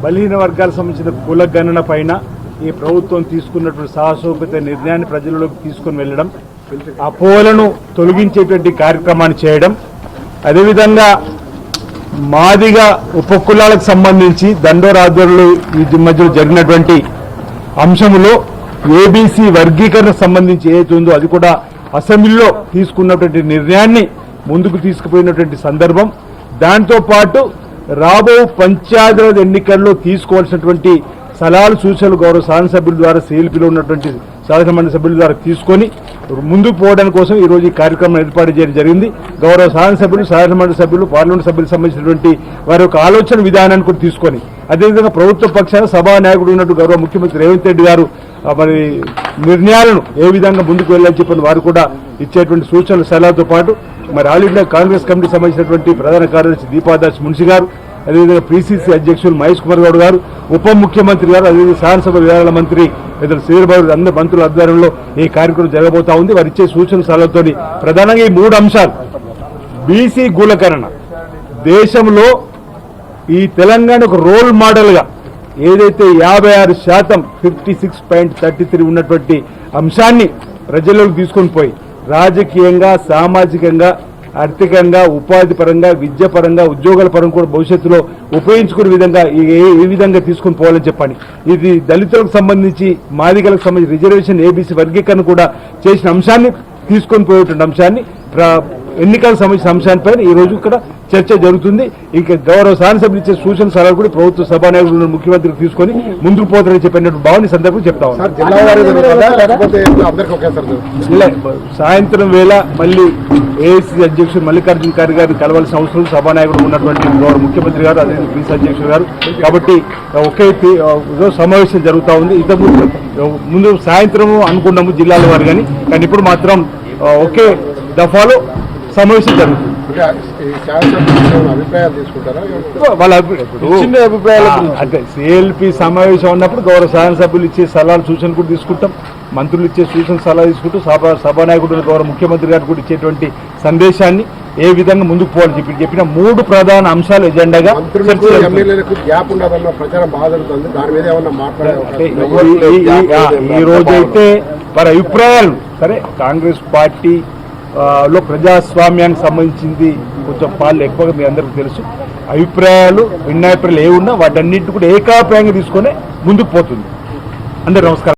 బలహీన వర్గాలకు సంబంధించిన కుల గణన పైన ఈ ప్రభుత్వం తీసుకున్నటువంటి సాహసోపేత నిర్ణయాన్ని ప్రజల్లోకి తీసుకుని వెళ్ళడం, అపోహలను తొలగించేటువంటి కార్యక్రమాన్ని చేయడం, అదేవిధంగా మాదిగా ఉపకులాలకు సంబంధించి దండోర ఆధ్వర్యంలో ఈ మధ్యలో జరిగినటువంటి అంశంలో ఏబీసీ వర్గీకరణకు సంబంధించి ఏదైతే ఉందో అది కూడా అసెంబ్లీలో తీసుకున్నటువంటి నిర్ణయాన్ని ముందుకు తీసుకుపోయినటువంటి సందర్భం. దాంతోపాటు రాబో పంచాయతీరాజ్ ఎన్నికల్లో తీసుకోవాల్సినటువంటి సలహాలు సూచనలు గౌరవ శాసనసభ్యుల ద్వారా సిఎల్పీలో ఉన్నటువంటి శాసనమండలి సభ్యుల ద్వారా తీసుకొని ముందుకు పోవడానికి కోసం ఈరోజు ఈ కార్యక్రమం ఏర్పాటు చేయడం జరిగింది. గౌరవ శాసనసభ్యులు, శాసనమండలి సభ్యులు, పార్లమెంట్ సభ్యులకు సంబంధించినటువంటి వారి యొక్క ఆలోచన విధానాన్ని కూడా తీసుకొని అదేవిధంగా ప్రభుత్వ పక్షాన సభానాయకుడు ఉన్నట్టు గౌరవ ముఖ్యమంత్రి రేవంత్ రెడ్డి గారు మరి నిర్ణయాలను ఏ విధంగా ముందుకు వెళ్ళాలని చెప్పిన వారు కూడా ఇచ్చేటువంటి సూచనలు సలహాలతో పాటు మరి ఆల్ ఇండియా కాంగ్రెస్ కమిటీ సంబంధించినటువంటి ప్రధాన కార్యదర్శి దీపాదాస్ మున్షి గారు, అదేవిధంగా పిసిసి అధ్యక్షులు మహేష్ కుమార్ గౌడ్ గారు, ఉప ముఖ్యమంత్రి గారు, అదేవిధంగా శాసనసభ వ్యవహారాల మంత్రి పెద్దలు శ్రీబాబు అందరి మంత్రుల ఆధ్వర్యంలో ఈ కార్యక్రమం జరగబోతా ఉంది. వారు ఇచ్చే సూచన సలహాలతో ప్రధానంగా ఈ 3 అంశాలు బీసీ కులగణన దేశంలో ఈ తెలంగాణ ఒక రోల్ మోడల్ గా ఏదైతే 56% 56.33 ఉన్నటువంటి అంశాన్ని ప్రజల్లోకి తీసుకొని పోయి రాజకీయంగా, సామాజికంగా, ఆర్థికంగా, ఉపాధి పరంగా, విద్య పరంగా, ఉద్యోగాల పరంగా కూడా భవిష్యత్తులో ఉపయోగించుకునే విధంగా ఏ విధంగా తీసుకొని పోవాలని చెప్పండి. ఇది దళితులకు సంబంధించి, మాదిగలకు సంబంధించి రిజర్వేషన్ ఏబీసీ వర్గీకరణ కూడా చేసిన అంశాన్ని తీసుకొని పోయేటువంటి అంశాన్ని ఎన్నికలకు సంబంధించిన అంశాలపై ఈ రోజు ఇక్కడ చర్చ జరుగుతుంది. ఇంకా గౌరవ శాసనసభ్యులు ఇచ్చే సూచన సలహాలు కూడా ప్రభుత్వ సభానాయకులు ముఖ్యమంత్రికి తీసుకొని ముందుకు పోతారని చెప్పినట్టు భావన సందర్భంగా చెప్తా ఉన్నాం. సాయంత్రం వేళ మళ్ళీ ఏఐసీ అధ్యక్షుడు మల్లికార్జున ఖార్గే గారిని కలవాల్సిన అవసరం సభానాయకుడు ఉన్నటువంటి గౌరవ ముఖ్యమంత్రి గారు, అదే పీసీ అధ్యక్షుడు గారు. కాబట్టి ఒకే సమావేశం జరుగుతూ ఉంది. ముందు సాయంత్రం అనుకున్నాము జిల్లాల వారు కానీ ఇప్పుడు మాత్రం ఒకే దఫాలో సమావేశం జరుగుతుంది. వాళ్ళ అభిప్రాయాలు అంటే సిఎల్పి సమావేశం ఉన్నప్పుడు గౌరవ శాసనసభ్యులు ఇచ్చే సలహాలు సూచనలు కూడా తీసుకుంటాం, మంత్రులు ఇచ్చే సూచన సలహా తీసుకుంటూ సభానాయకుడు గౌరవ ముఖ్యమంత్రి గారు కూడా ఇచ్చేటువంటి సందేశాన్ని ఏ విధంగా ముందుకు పోవాలని చెప్పిన 3 ప్రధాన అంశాలు ఎజెండాగా ఈ రోజైతే వారి అభిప్రాయాలు సరే కాంగ్రెస్ పార్టీ లో ప్రజాస్వామ్యానికి సంబంధించింది కొంచెం పాలు ఎక్కువగా మీ అందరికీ తెలుసు. అభిప్రాయాలు భిన్నాభిప్రాయాలు ఏ ఉన్నా వాటన్నింటి కూడా ఏకాభిప్రాయంగా తీసుకొని ముందుకు పోతుంది. అందరూ నమస్కారం.